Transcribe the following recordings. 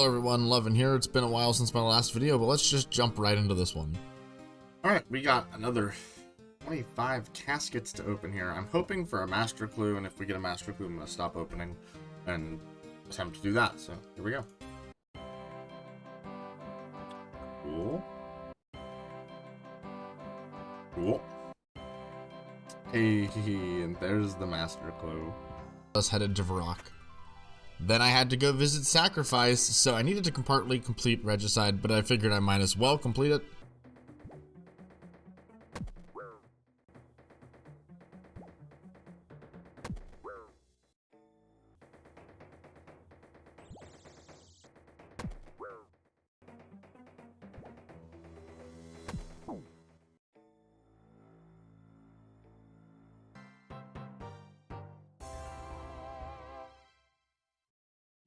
Hello everyone, Loven here. It's been a while since my last video, but let's just jump right into this one. Alright, we got another 25 caskets to open here. I'm hoping for a master clue, and if we get a master clue, I'm going to stop opening and attempt to do that. So, here we go. Cool. Cool. Hey, and there's the master clue. Let's headed to Varrock. Then I had to go visit Sacrifice, so I needed to partly complete Regicide, but I figured I might as well complete it.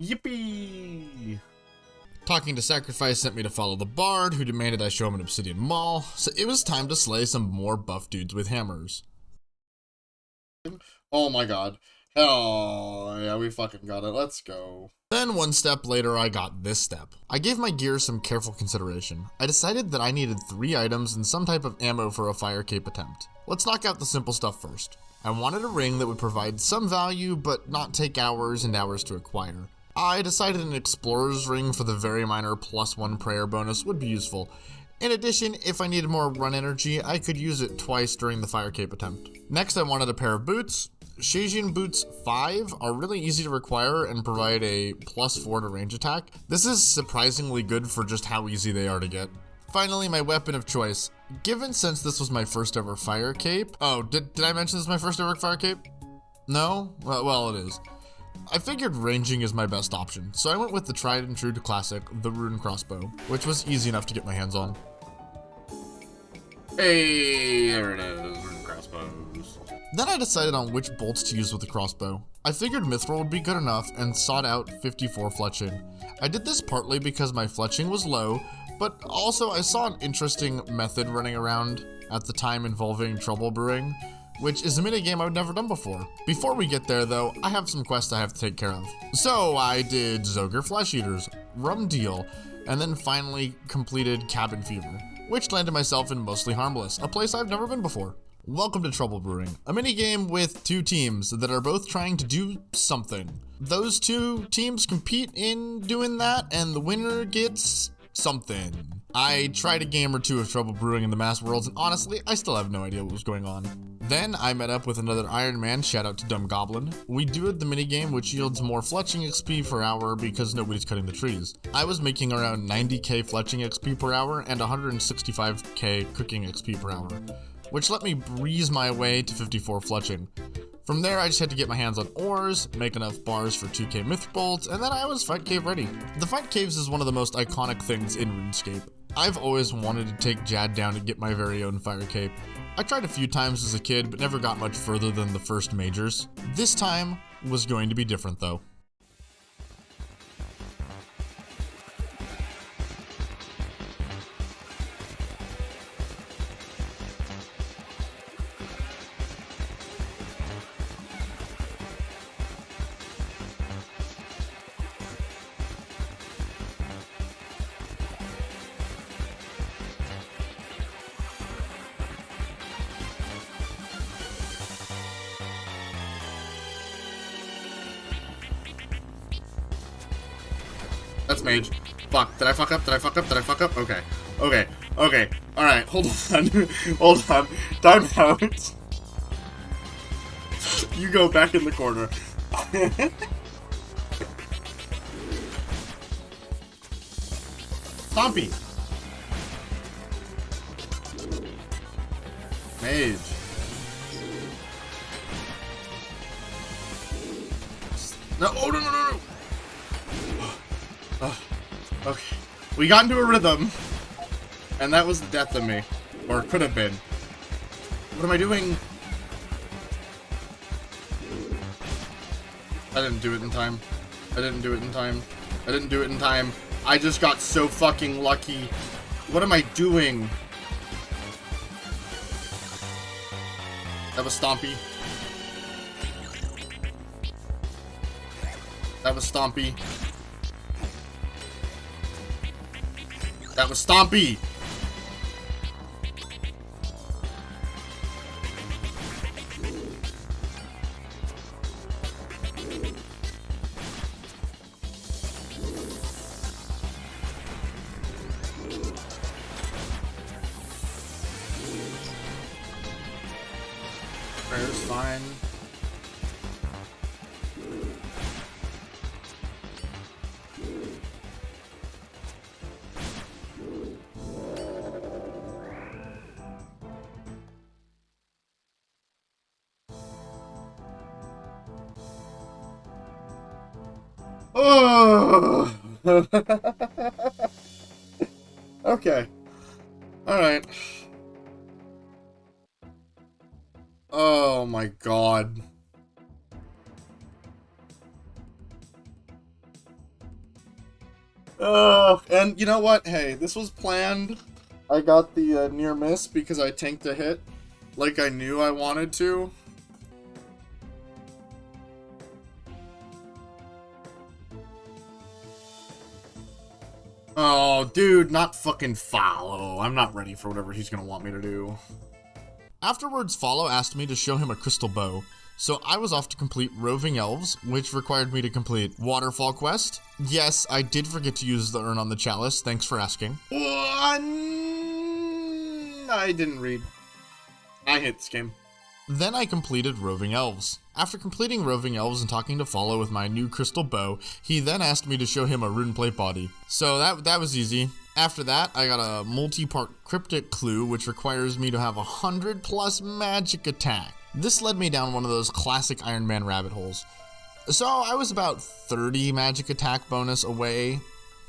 Yippee! Talking to Sacrifice sent me to follow the Bard, who demanded I show him an Obsidian Maul, so it was time to slay some more buff dudes with hammers. Oh my god. Hell yeah, we fucking got it. Let's go. Then one step later, I got this step. I gave my gear some careful consideration. I decided that I needed 3 items and some type of ammo for a fire cape attempt. Let's knock out the simple stuff first. I wanted a ring that would provide some value, but not take hours and hours to acquire. I decided an explorer's ring for the very minor +1 prayer bonus would be useful. In addition, if I needed more run energy, I could use it twice during the fire cape attempt. Next, I wanted a pair of boots. Shayjian boots 5 are really easy to acquire and provide a +4 to range attack. This is surprisingly good for just how easy they are to get. Finally, my weapon of choice. Given since this was my first ever fire cape. Oh, did I mention this is my first ever fire cape? No? Well, it is. I figured ranging is my best option, so I went with the tried and true classic, the rune crossbow, which was easy enough to get my hands on. Hey, there it is, rune crossbows. Then I decided on which bolts to use with the crossbow. I figured mithril would be good enough and sought out 54 fletching. I did this partly because my fletching was low, but also I saw an interesting method running around at the time involving trouble brewing, which is a minigame I've never done before. Before we get there though, I have some quests I have to take care of. So I did Zogre Flesh Eaters, Rum Deal, and then finally completed Cabin Fever, which landed myself in Mostly Harmless, a place I've never been before. Welcome to Trouble Brewing, a minigame with 2 teams that are both trying to do something. Those 2 teams compete in doing that, and the winner gets something. I tried a game or 2 of Trouble Brewing in the Mass Worlds, and honestly, I still have no idea what was going on. Then I met up with another Iron Man, shout out to Dumb Goblin. We duoed the minigame, which yields more fletching XP per hour because nobody's cutting the trees. I was making around 90k fletching XP per hour and 165k cooking XP per hour, which let me breeze my way to 54 fletching. From there, I just had to get my hands on ores, make enough bars for 2k myth bolts, and then I was fight cave ready. The fight caves is one of the most iconic things in RuneScape. I've always wanted to take Jad down and get my very own fire cape. I tried a few times as a kid, but never got much further than the first majors. This time was going to be different though. That's mage. Fuck. Did I fuck up? Did I fuck up? Did I fuck up? Okay. Okay. Okay. Alright. Hold on. Hold on. Time out. You go back in the corner. Stompy. Mage. No. Oh, no, no, no, no. Okay, we got into a rhythm, and that was the death of me, or it could have been. What am I doing? I didn't do it in time. I didn't do it in time. I didn't do it in time. I just got so fucking lucky. What am I doing? That was Stompy. That was Stompy. That was Stompy. Prayer's fine. Oh. Okay. All right. Oh my god. And you know what? Hey, this was planned. I got the near miss because I tanked a hit like I knew I wanted to. Oh, dude, not fucking follow. I'm not ready for whatever he's gonna want me to do. Afterwards, Follow asked me to show him a crystal bow, so I was off to complete Roving Elves, which required me to complete Waterfall Quest. Yes, I did forget to use the urn on the chalice, thanks for asking. I didn't read. I hate this game. Then I completed Roving Elves. After completing Roving Elves and talking to Follow with my new crystal bow, he then asked me to show him a rune plate body. So that was easy. After that, I got a multi-part cryptic clue, which requires me to have 100+ magic attack. This led me down one of those classic Iron Man rabbit holes. So I was about 30 magic attack bonus away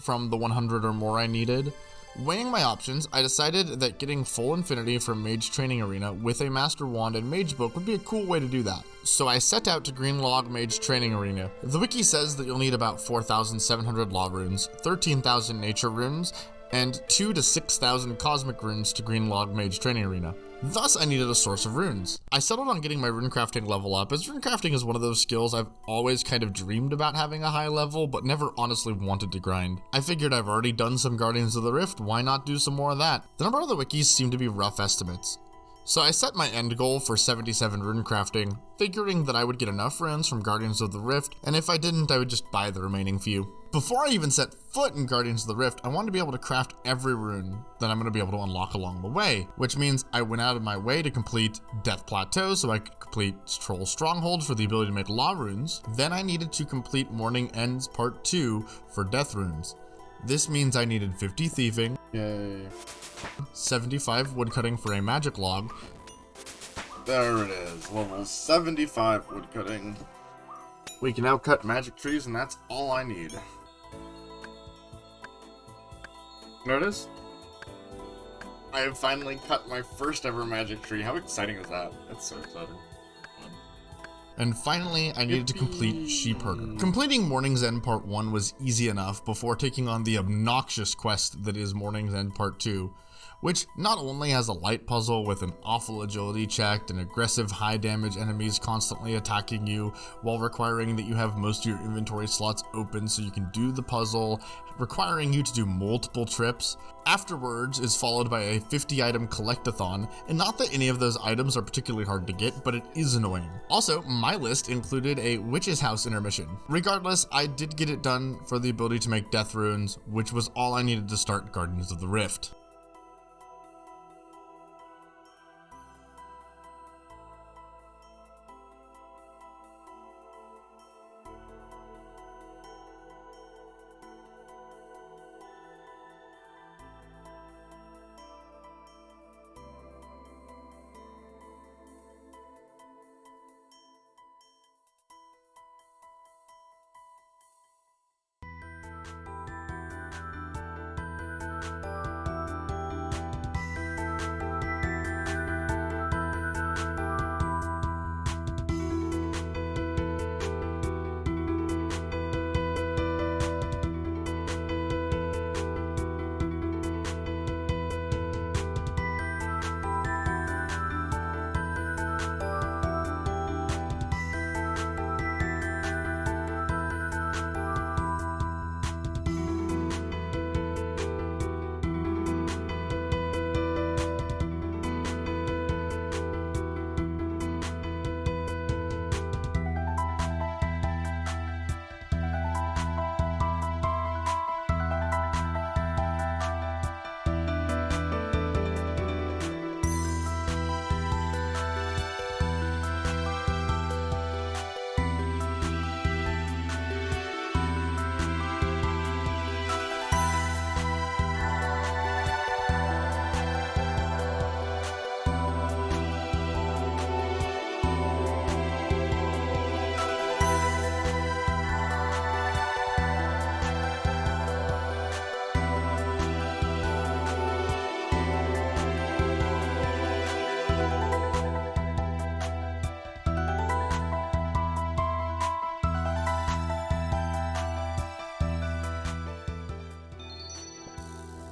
from the 100 or more I needed. Weighing my options, I decided that getting full infinity from Mage Training Arena with a Master Wand and Mage Book would be a cool way to do that. So I set out to Greenlog Mage Training Arena. The wiki says that you'll need about 4,700 Law Runes, 13,000 Nature Runes, and 2,000 to 6,000 Cosmic Runes to Greenlog Mage Training Arena. Thus, I needed a source of runes. I settled on getting my runecrafting level up, as runecrafting is one of those skills I've always kind of dreamed about having a high level, but never honestly wanted to grind. I figured I've already done some Guardians of the Rift, why not do some more of that? The number of the wikis seem to be rough estimates. So I set my end goal for 77 runecrafting, figuring that I would get enough runes from Guardians of the Rift, and if I didn't, I would just buy the remaining few. Before I even set foot in Guardians of the Rift, I wanted to be able to craft every rune that I'm going to be able to unlock along the way, which means I went out of my way to complete Death Plateau so I could complete Troll Stronghold for the ability to make Law Runes. Then I needed to complete Morning Ends Part 2 for Death Runes. This means I needed 50 thieving, yay, 75 woodcutting for a magic log. There it is, level 75 woodcutting. We can now cut magic trees, and that's all I need. There it is. I have finally cut my first ever magic tree. How exciting is that? That's so exciting. And finally, I needed to complete Sheep Herder. Completing Morning's End Part 1 was easy enough before taking on the obnoxious quest that is Morning's End Part 2, which not only has a light puzzle with an awful agility check and aggressive high damage enemies constantly attacking you while requiring that you have most of your inventory slots open so you can do the puzzle, requiring you to do multiple trips. Afterwards is followed by a 50 item collectathon, and not that any of those items are particularly hard to get, but it is annoying. Also, my list included a Witch's House intermission. Regardless, I did get it done for the ability to make Death Runes, which was all I needed to start Guardians of the Rift.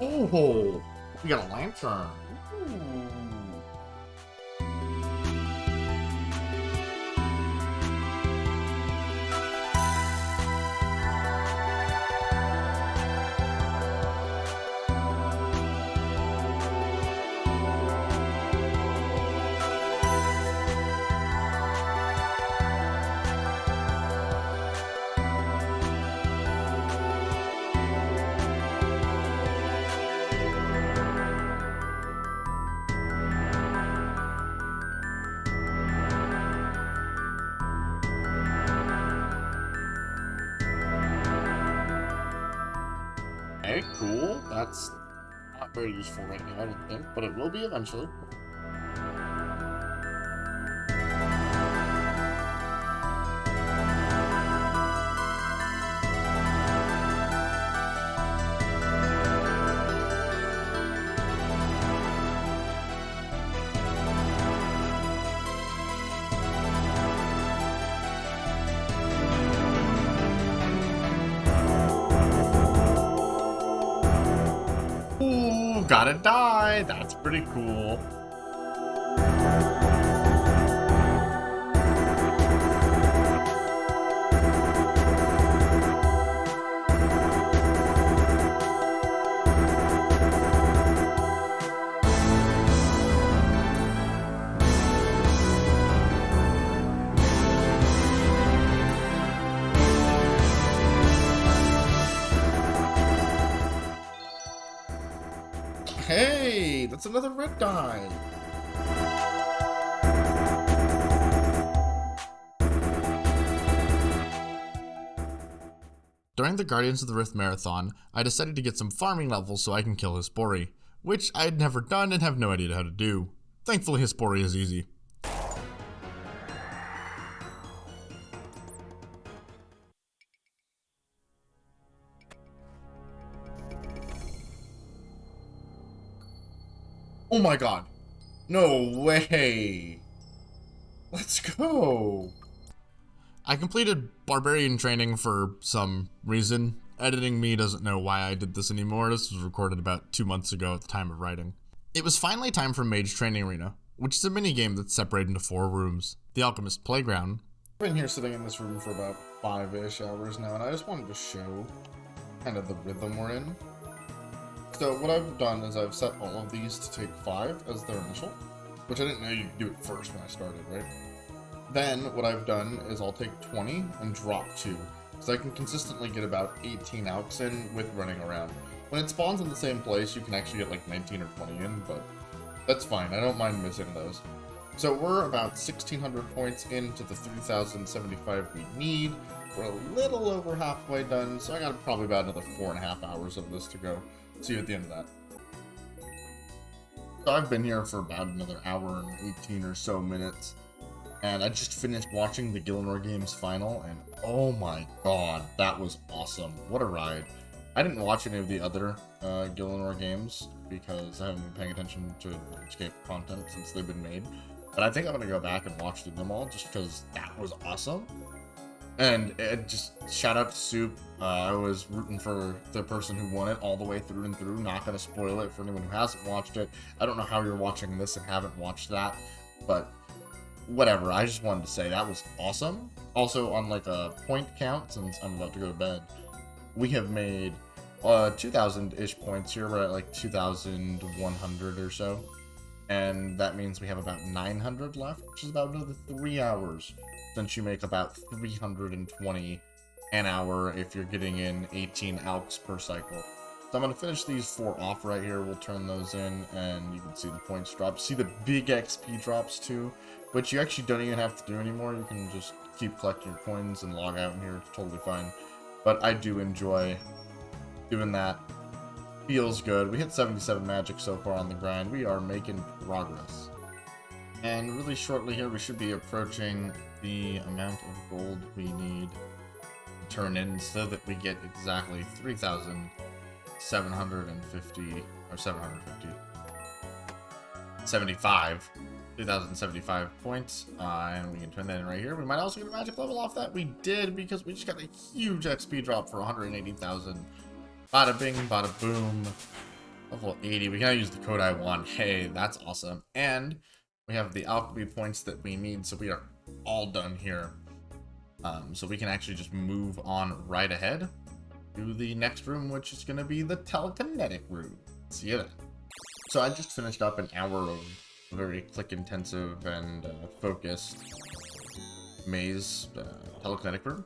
Oh, we got a lantern. Ooh. Okay, cool. That's not very useful right now, I don't think, but it will be eventually. Ooh, gotta die. That's pretty cool. Hey, that's another red die. During the Guardians of the Rift Marathon, I decided to get some farming levels so I can kill Hispori, which I had never done and have no idea how to do. Thankfully, Hispori is easy. Oh my god. No way. Let's go. I completed Barbarian training for some reason. Editing me doesn't know why I did this anymore. This was recorded about 2 months ago at the time of writing. It was finally time for Mage Training Arena, which is a mini-game that's separated into 4 rooms. The Alchemist Playground. I've been here sitting in this room for about 5-ish hours now, and I just wanted to show kind of the rhythm we're in. So what I've done is I've set all of these to take 5 as their initial, which I didn't know you could do it first when I started, right? Then what I've done is I'll take 20 and drop 2, so I can consistently get about 18 alks in with running around. When it spawns in the same place, you can actually get like 19 or 20 in, but that's fine, I don't mind missing those. So we're about 1,600 points into the 3,075 we need. We're a little over halfway done, so I got probably about another 4.5 hours of this to go. See you at the end of that. So I've been here for about another hour and 18 or so minutes, and I just finished watching the Gillinor Games final, and oh my god, that was awesome. What a ride. I didn't watch any of the other Gillinor games because I haven't been paying attention to Escape content since they've been made, but I think I'm going to go back and watch them all just because that was awesome. And just shout out to Soup. I was rooting for the person who won it all the way through and through. Not going to spoil it for anyone who hasn't watched it. I don't know how you're watching this and haven't watched that, but whatever. I just wanted to say that was awesome. Also, on like a point count, since I'm about to go to bed, we have made 2,000-ish points here. We're at like 2,100 or so. And that means we have about 900 left, which is about another 3 hours. Since you make about 320 an hour if you're getting in 18 alks per cycle. So I'm going to finish these 4 off right here. We'll turn those in, and you can see the points drop. See the big XP drops too, which you actually don't even have to do anymore. You can just keep collecting your coins and log out in here. It's totally fine. But I do enjoy doing that. Feels good. We hit 77 magic so far on the grind. We are making progress. And really shortly here, we should be approaching the amount of gold we need to turn in so that we get exactly 3,750, or 75, 2,075 points, and we can turn that in right here. We might also get a magic level off that. We did, because we just got a huge XP drop for 180,000. Bada bing, bada boom. Level 80. We gotta use the code I want. Hey, that's awesome. And we have the alchemy points that we need, so we are all done here. So we can actually just move on right ahead to the next room, which is gonna be the telekinetic room. See you then. So I just finished up an hour of very click-intensive and focused maze telekinetic room,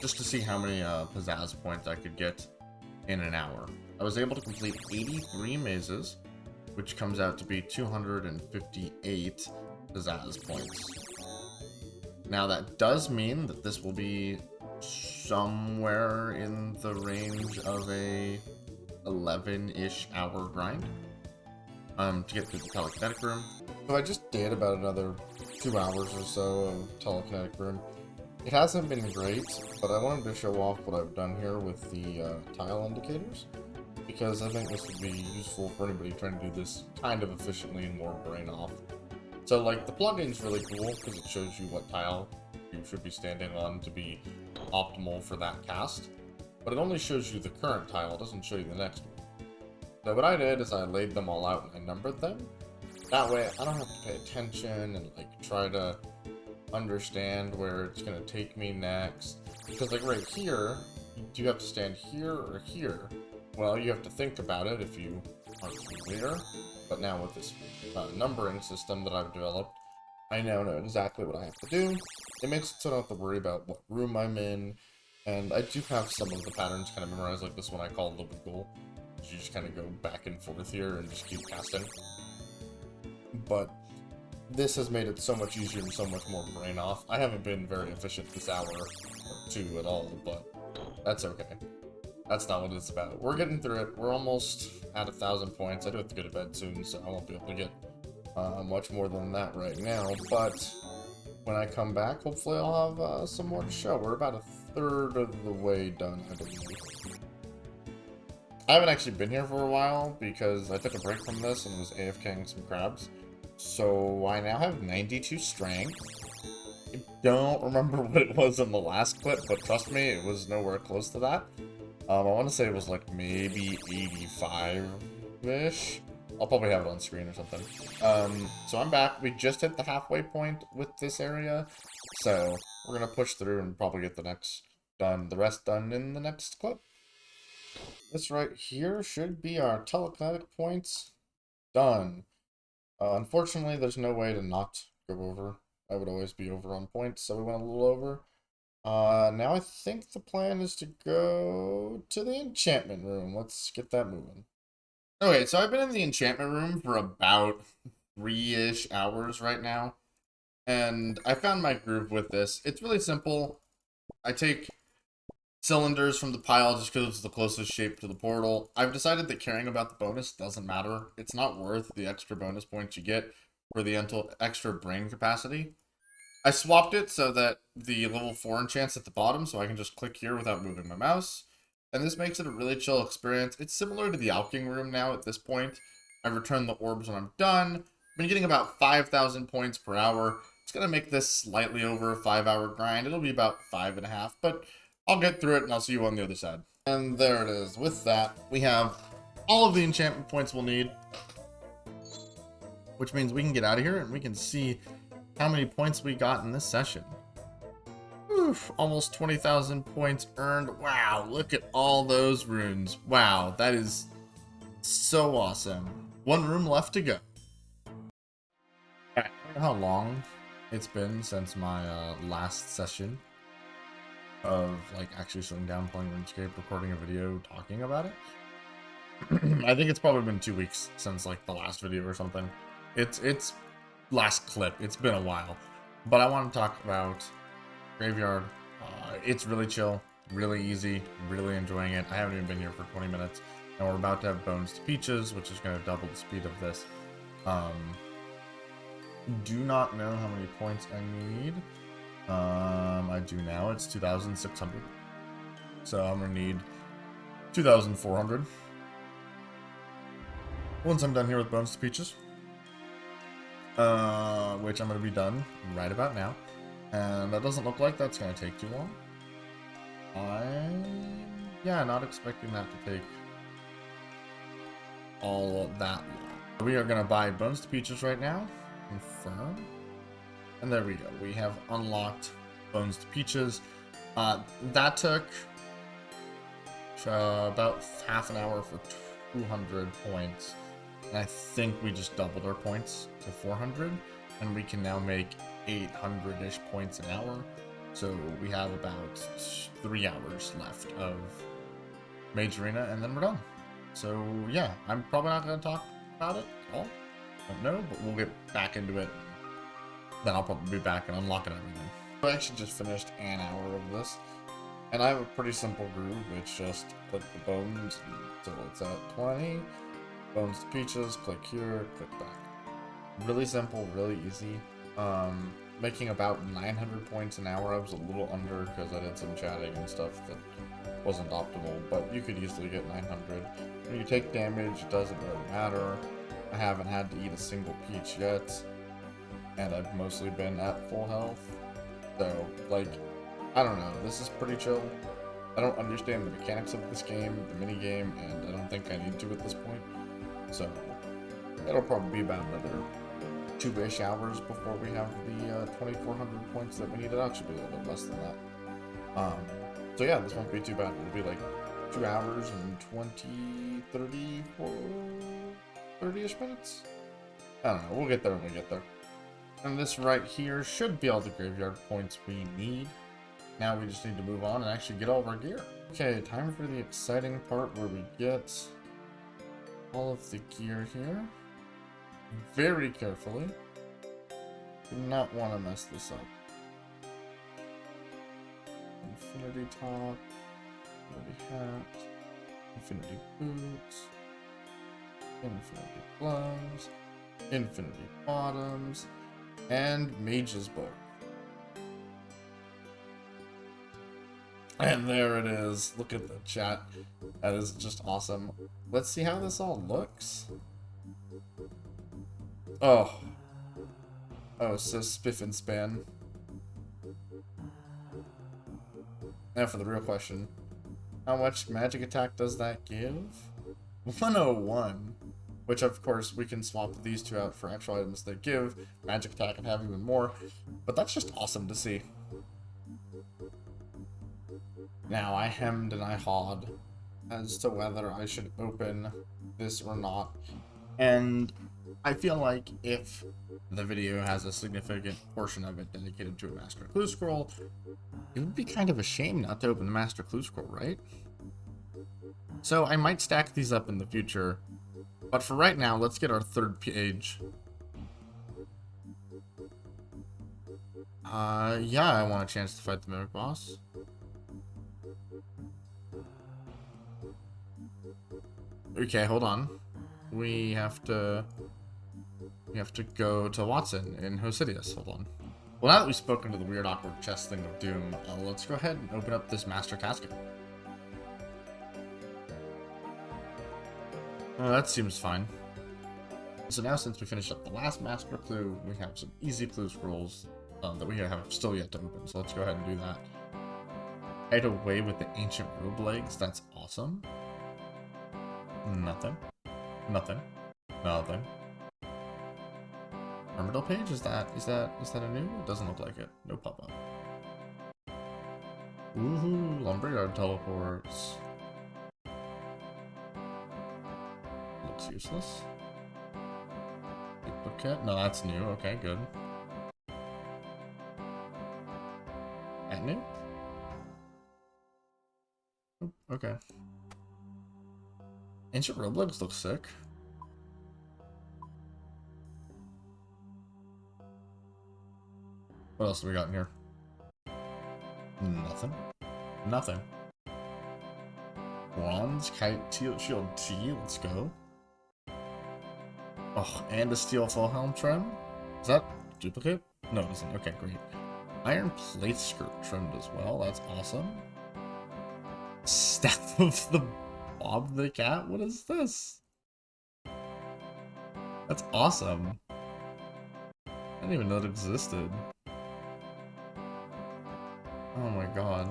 just to see how many pizzazz points I could get in an hour. I was able to complete 83 mazes, which comes out to be 258 pizzazz points. Now that does mean that this will be somewhere in the range of a 11-ish hour grind to get through the telekinetic room. So I just did about another 2 hours or so of telekinetic room. It hasn't been great, but I wanted to show off what I've done here with the tile indicators, because I think this would be useful for anybody trying to do this kind of efficiently and more brain off. So like the plugin's really cool because it shows you what tile you should be standing on to be optimal for that cast, but it only shows you the current tile, it doesn't show you the next one. So what I did is I laid them all out and I numbered them. That way I don't have to pay attention and like try to understand where it's going to take me next. Because like right here, do you have to stand here or here? Well, you have to think about it if you aren't familiar. But now with this numbering system that I've developed, I now know exactly what I have to do. It makes it so I don't have to worry about what room I'm in. And I do have some of the patterns kind of memorized, like this one I call the wiggle. You just kind of go back and forth here and just keep casting. But this has made it so much easier and so much more brain off. I haven't been very efficient this hour or two at all, but that's okay. That's not what it's about. We're getting through it. We're almost at 1,000 points. I do have to go to bed soon, so I won't be able to get much more than that right now. But when I come back, hopefully I'll have some more to show. We're about 1/3 of the way done, I believe. I haven't actually been here for a while because I took a break from this and was AFKing some crabs. So I now have 92 strength. I don't remember what it was in the last clip, but trust me, it was nowhere close to that. I want to say it was like maybe 85-ish. I'll probably have it on screen or something. So I'm back. We just hit the halfway point with this area. So we're going to push through and probably get the rest done in the next clip. This right here should be our telekinetic points done. Unfortunately, there's no way to not go over. I would always be over on points, so we went a little over. Now I think the plan is to go to the enchantment room. Let's get that moving. Okay, so I've been in the enchantment room for about 3-ish hours right now. And I found my groove with this. It's really simple. I take cylinders from the pile just because it's the closest shape to the portal. I've decided that caring about the bonus doesn't matter. It's not worth the extra bonus points you get for the extra brain capacity. I swapped it so that the level 4 enchants at the bottom, so I can just click here without moving my mouse. And this makes it a really chill experience. It's similar to the alching room now at this point. I return the orbs when I'm done. I've been getting about 5,000 points per hour. It's going to make this slightly over a 5-hour grind. It'll be about 5.5, but I'll get through it and I'll see you on the other side. And there it is. With that, we have all of the enchantment points we'll need, which means we can get out of here and we can see how many points we got in this session. Oof, almost 20,000 points earned. Wow, look at all those runes. Wow, that is so awesome. One room left to go. I don't know how long it's been since my last session of like actually sitting down playing RuneScape, recording a video, talking about it. I think it's probably been 2 weeks since like the last video or something. It's last clip. It's been a while, but I want to talk about Graveyard. It's really chill, really easy, really enjoying it. I haven't even been here for 20 minutes, and we're about to have Bones to Peaches, which is going to double the speed of this. Do not know how many points I need. I do now. It's 2,600. So I'm going to need 2,400 once I'm done here with Bones to Peaches. Which I'm going to be done right about now. And that doesn't look like that's going to take too long. I'm not expecting that to take all that long. We are gonna buy Bones to Peaches right now. Confirm. And there we go. We have unlocked Bones to Peaches. That took about half an hour for 200 points. And I think we just doubled our points to 400. And we can now make 800-ish points an hour. So we have about 3 hours left of Mage Arena, and then we're done. So yeah, I'm probably not going to talk about it at all. Don't know, but we'll get back into it. Then I'll probably be back and unlocking everything. I actually just finished an hour of this, and I have a pretty simple groove. It's just click the bones until it's at 20. Bones to Peaches, click here, click back. Really simple, really easy. Making about 900 points an hour. I was a little under because I did some chatting and stuff that wasn't optimal, but you could easily get 900. When you take damage, it doesn't really matter. I haven't had to eat a single peach yet, and I've mostly been at full health. So, like, I don't know, this is pretty chill. I don't understand the mechanics of this game, the mini game, and I don't think I need to at this point. So, it'll probably be about another 2-ish hours before we have the 2,400 points that we need. It'll actually be a little bit less than that. So yeah, this won't be too bad. It'll be like 2 hours and 20, 30-ish minutes? I don't know, we'll get there when we get there. And this right here should be all the graveyard points we need. Now we just need to move on and actually get all of our gear. Okay, time for the exciting part where we get all of the gear here. Very carefully. Do not want to mess this up. Infinity top, infinity hat, infinity boots, infinity gloves, infinity bottoms, and Mage's Book. And there it is. Look at the chat. That is just awesome. Let's see how this all looks. Oh, so spiff and span. Now for the real question. How much magic attack does that give? 101. Which, of course, we can swap these two out for actual items that give magic attack and have even more. But that's just awesome to see. Now, I hemmed and I hawed as to whether I should open this or not. And I feel like if the video has a significant portion of it dedicated to a Master Clue Scroll, it would be kind of a shame not to open the Master Clue Scroll, right? So I might stack these up in the future, but for right now, let's get our third page. Yeah, I want a chance to fight the Mimic Boss. Okay, hold on. We have to go to Watson in Hosidius. Hold on. Well, now that we've spoken to the weird, awkward chest thing of Doom, let's go ahead and open up this Master Casket. That seems fine. So now, since we finished up the last Master Clue, we have some easy clue scrolls that we have still yet to open. So let's go ahead and do that. Hide away with the ancient robe legs. That's awesome. Nothing. Nothing. Nothing. Armadillo page? Is that a new? It doesn't look like it. No pop-up. Woohoo! Lumberyard teleports. Looks useless. Duplicate? No, that's new. Okay, good. That new? Oh, okay. Ancient Roblox looks sick. What else do we got in here? Nothing. Nothing. Bronze Kite Shield T, let's go. Oh, and a steel full helm trim? Is that duplicate? No, it isn't. Okay, great. Iron plate skirt trimmed as well, that's awesome. Staff of the Bob the Cat? What is this? That's awesome. I didn't even know it existed. Oh my god.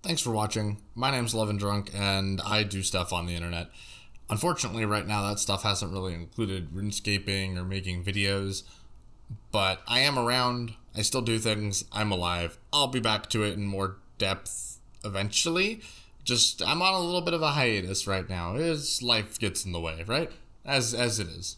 Thanks for watching. My name's Loven Drunk, and I do stuff on the internet. Unfortunately, right now that stuff hasn't really included runescaping or making videos, but I am around. I still do things. I'm alive. I'll be back to it in more depth eventually. Just, I'm on a little bit of a hiatus right now, as life gets in the way, right? As it is.